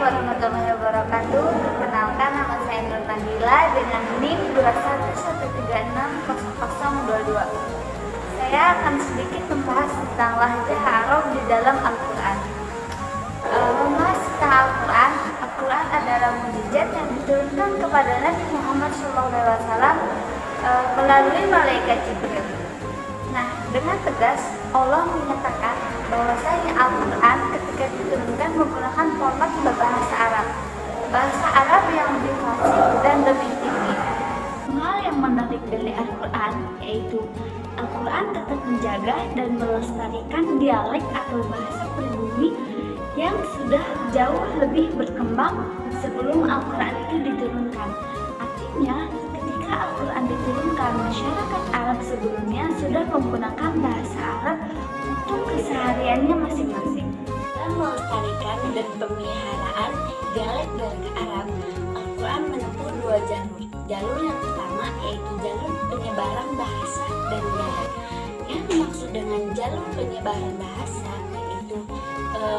warahmatullahi wabarakatuh. Perkenalkan, nama saya Nur Nabila dengan NIM 211360022. Saya akan sedikit membahas tentang lahjah Arab di dalam Al-Quran. Membahas tentang Al-Quran adalah mukjizat yang diturunkan kepada Nabi Muhammad SAW melalui malaikat Jibril. Nah, dengan tegas Allah menyatakan bahwasanya Al-Quran ketika diturunkan menggunakan format berbahasa Arab, bahasa Arab yang lebih fasih dan lebih tinggi. Hal yang menarik dari Al-Quran yaitu Al-Quran tetap menjaga dan melestarikan dialek atau bahasa pribumi yang sudah jauh lebih berkembang sebelum Al-Quran itu diturunkan. Artinya, ketika Al-Quran diturunkan, masyarakat Arab sebelumnya sudah menggunakan bahasa Arab untuk kesehariannya masing-masing. Dalam melestarikan dan pemeliharaan dialek-dialek Arab, Al-Quran menempuh dua jalur. Jalur yang pertama yaitu jalur penyebaran bahasa dan dialek. Yang dimaksud dengan jalur penyebaran bahasa yaitu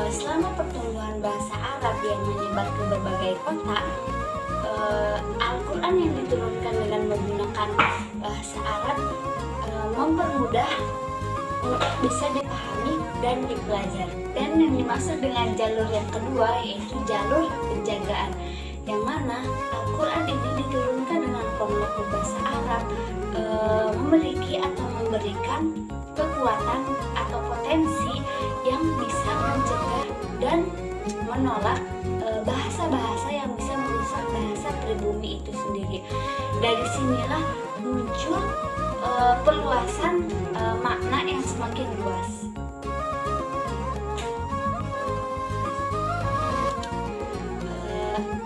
selama pertumbuhan bahasa Arab yang menyebar ke berbagai kota, Al-Quran yang diturunkan dengan menggunakan bahasa Arab mempermudah untuk bisa dipahami dan dipelajari. Dan yang dimaksud dengan jalur yang kedua yaitu jalur penjagaan, yang mana Al-Quran ini diturunkan dengan format berbahasa Arab, memiliki atau memberikan kekuatan atau potensi yang bisa mencegah dan menolak bahasa-bahasa yang bisa merusak bahasa pribumi itu sendiri. Dari sinilah muncul perluasan makna yang semakin luas.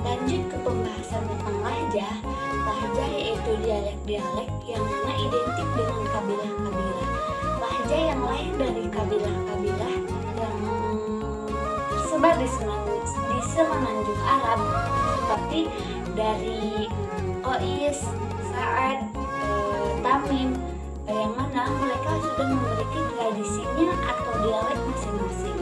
Lanjut ke pembahasan tentang lahjah. Lahjah yaitu dialek-dialek yang mana identik dengan kabilah-kabilah. Lahjah yang lahir dari kabilah-kabilah yang tersebar di semenanjung Arab seperti dari Qais, Sa'ad, Tamim, yang mana mereka sudah memiliki tradisinya atau dialek masing-masing.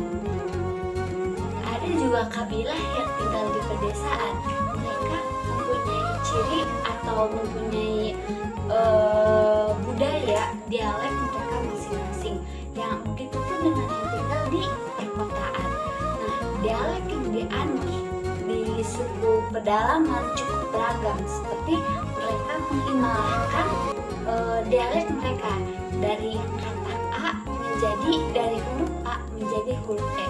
Ada juga kabilah yang tinggal di pedesaan. Mereka mempunyai ciri atau mempunyai budaya dialek mereka masing-masing. Yang begitu pun dengan yang tinggal di perkotaan. Nah, dialek yang dianut di suku pedalaman cukup beragam, seperti mereka mengimalahkan dialek mereka dari kata A dari huruf A menjadi huruf E.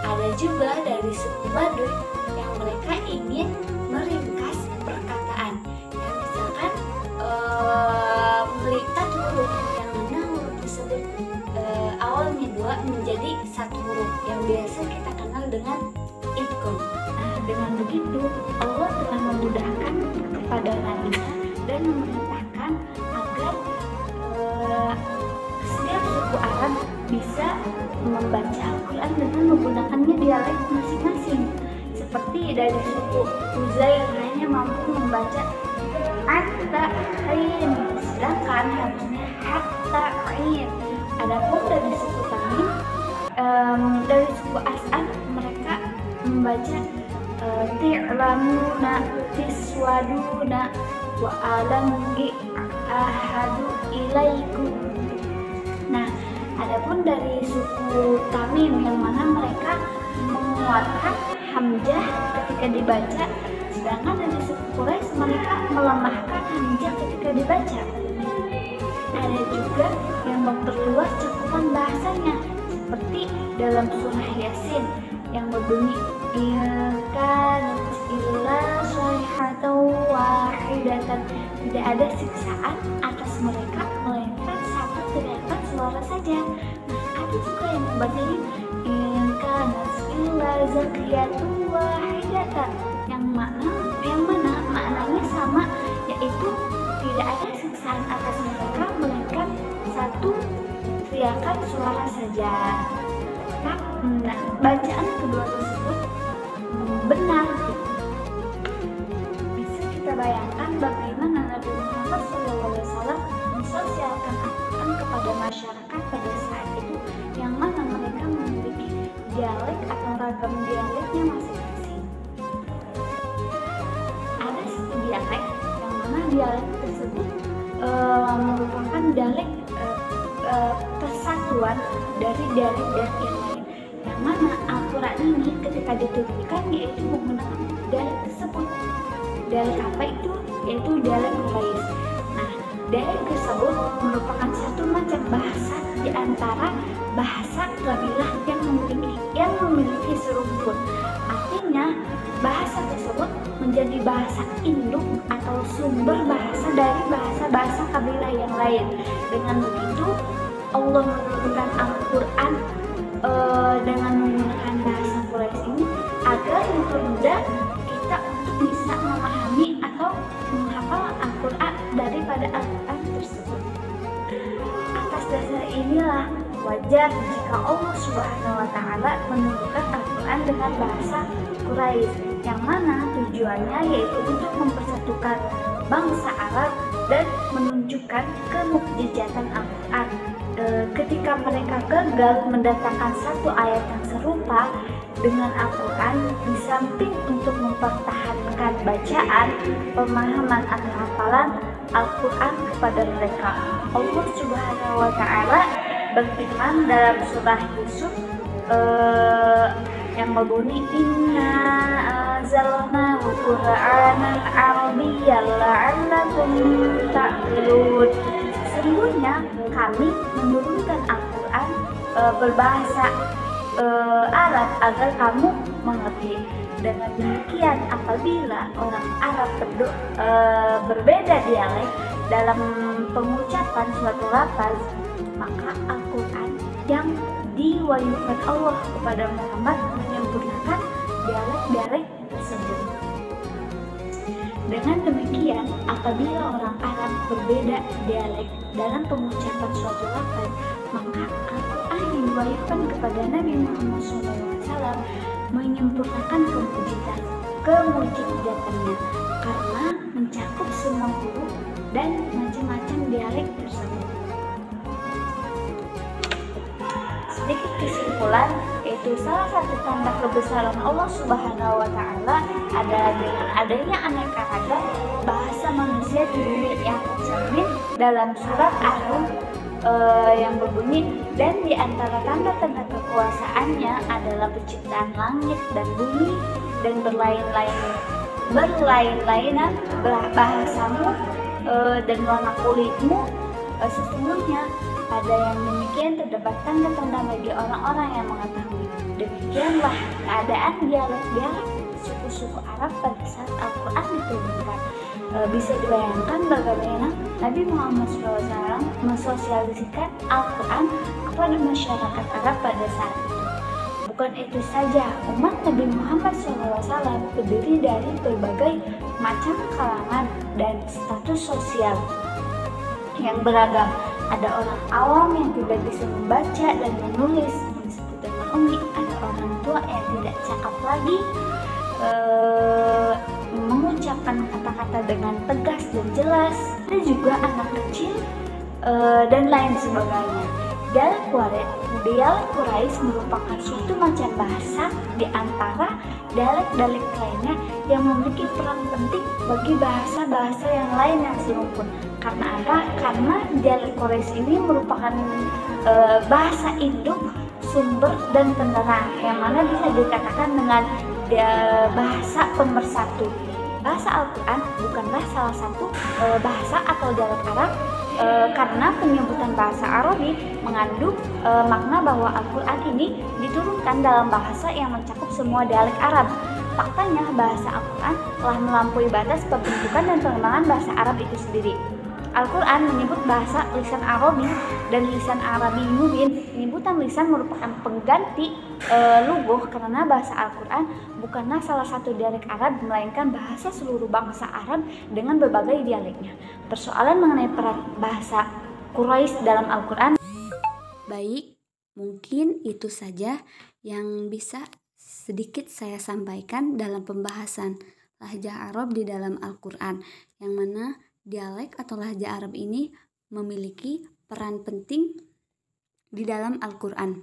Ada juga dari suku Baduy yang mereka ingin meringkas perkataan, yang misalkan melipat huruf yang mana huruf tersebut awalnya dua menjadi satu huruf yang biasa kita kenal dengan idgham. Nah, dengan begitu Allah telah memudahkan kepada Nabi-Nya dan memerintahkan agar setiap suku Arab bisa membaca Al-Quran dengan menggunakannya dialek masing-masing. Seperti dari suku Uzair hanya mampu membaca hatta ain, sedangkan harusnya hatta ain. Adapun dari suku Tamim, dari suku As'ad mereka membaca ti'lamuna, tiswaduna, wa alamgi ahadu ilaikum. Nah, adapun dari suku Tamim yang mana mereka menguatkan hamzah ketika dibaca, sedangkan dari suku Quraisy mereka melemahkan hamzah ketika dibaca. Ada juga yang memperluas cakupan bahasanya, seperti dalam surah Yasin yang berbunyi kanat illa sayhatan wahidatan, tidak ada siksaan atas mereka melainkan satu teriakan suara saja. Nah, ada juga yang membacanya kanat illa zakiyatan wahidatan, yang mana maknanya sama, yaitu tidak ada siksaan atas mereka melainkan satu teriakan suara saja. Nah, bacaan kedua tersebut benar. Bisa kita bayangkan bagaimana Nabi Muhammad SAW mensosialkan Al-Quran kepada masyarakat pada saat itu, yang mana mereka memiliki dialek atau ragam dialeknya masing-masing. dialek tersebut merupakan dialek persatuan dari dialek-dialek yang lain, yang mana Al-Quran ini ketika diturunkan yaitu menggunakan dialek tersebut. Dialek apa itu? Yaitu dialek Quraisy. Nah, dialek tersebut merupakan satu macam bahasa di antara bahasa kabilah yang memiliki serumpun. Artinya, bahasa tersebut menjadi bahasa induk atau sumber bahasa dari bahasa-bahasa kabilah yang lain. Dengan begitu, Allah menurunkan Al-Quran dengan menggunakan bahasa Quraisy ini agar mempermudah kita untuk bisa memahami atau menghafal Al-Quran daripada Al-Quran tersebut. Atas dasar inilah wajar jika Allah Subhanahu wa Ta'ala menurunkan Al-Quran dengan bahasa Quraisy, yang mana tujuannya yaitu untuk mempersatukan bangsa Arab dan menunjukkan kemukjizatan Al-Quran. Ketika mereka gagal mendatangkan satu ayat yang serupa dengan Al-Quran, di samping untuk mempertahankan bacaan, pemahaman atau hafalan Al-Quran kepada mereka, Allah Subhanahu wa Ta'ala berfirman dalam surah Yusuf yang berbunyi, Inna anzalnahu Qur'anan Arabiyyan la'allakum ta'qilun. Sesungguhnya kami menurunkan Al-Quran berbahasa Arab agar kamu mengerti. Dengan demikian, apabila orang Arab berbeda dialek dalam pengucapan suatu lafaz, maka Al-Quran yang diwahyukan Allah kepada Muhammad menyempurnakan dialek-dialek tersebut. Dengan demikian, apabila orang Arab berbeda dialek dalam pengucapan suatu lafaz, maka Al-Quran yang diwahyukan kepada Nabi Muhammad SAW menyempurnakan kemujizatannya karena mencakup semua huruf dan macam-macam dialek tersebut. Sedikit kesimpulan, yaitu salah satu tanda kebesaran Allah Subhanahu wa Ta'ala adalah dengan adanya aneka ragam bahasa manusia di bumi yang tercermin dalam surat Ar-Rum yang berbunyi, dan di antara tanda-tanda kekuasaannya adalah penciptaan langit dan bumi dan berlain-lainan bahasamu dan warna kulitmu. Sesungguhnya pada yang demikian terdapat tanda-tanda bagi orang-orang yang mengetahui. Demikianlah keadaan dialek-dialek suku-suku Arab pada saat Al-Quran diturunkan. Bisa dibayangkan bagaimana Nabi Muhammad SAW mensosialisasikan Al-Quran kepada masyarakat Arab pada saat itu. Bukan itu saja, umat Nabi Muhammad SAW terdiri dari berbagai macam kalangan dan status sosial yang beragam. Ada orang awam yang tidak bisa membaca dan menulis, disebut dengan ummi. Ada orang tua yang tidak cakap lagi, mengucapkan kata-kata dengan tegas dan jelas. Ada juga anak kecil dan lain sebagainya. Dialek Quraisy merupakan suatu macam bahasa di antara dialek-dialek lainnya yang memiliki peran penting bagi bahasa-bahasa yang lain yang serumpun. Karena apa? Karena dialek Quraisy ini merupakan bahasa induk, sumber, dan penerang, yang mana bisa dikatakan dengan bahasa pemersatu. Bahasa Al-Quran bukanlah salah satu bahasa atau dialek Arab, karena penyebutan bahasa Arabi mengandung makna bahwa Al-Quran ini diturunkan dalam bahasa yang mencakup semua dialek Arab. Faktanya, bahasa Al-Quran telah melampaui batas pembentukan dan pengembangan bahasa Arab itu sendiri. Al-Quran menyebut bahasa lisan Arabi dan lisan Arabi mubin. Penyebutan lisan merupakan pengganti lughah karena bahasa Al-Quran bukanlah salah satu dialek Arab, melainkan bahasa seluruh bangsa Arab dengan berbagai dialeknya. Persoalan mengenai peran bahasa Quraisy dalam Al-Quran. Baik, mungkin itu saja yang bisa sedikit saya sampaikan dalam pembahasan lahjah Arab di dalam Al-Quran, yang mana dialek atau lahjah Arab ini memiliki peran penting di dalam Al-Quran.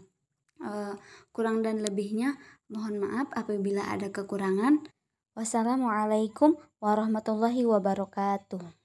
Kurang dan lebihnya mohon maaf apabila ada kekurangan. Wassalamualaikum warahmatullahi wabarakatuh.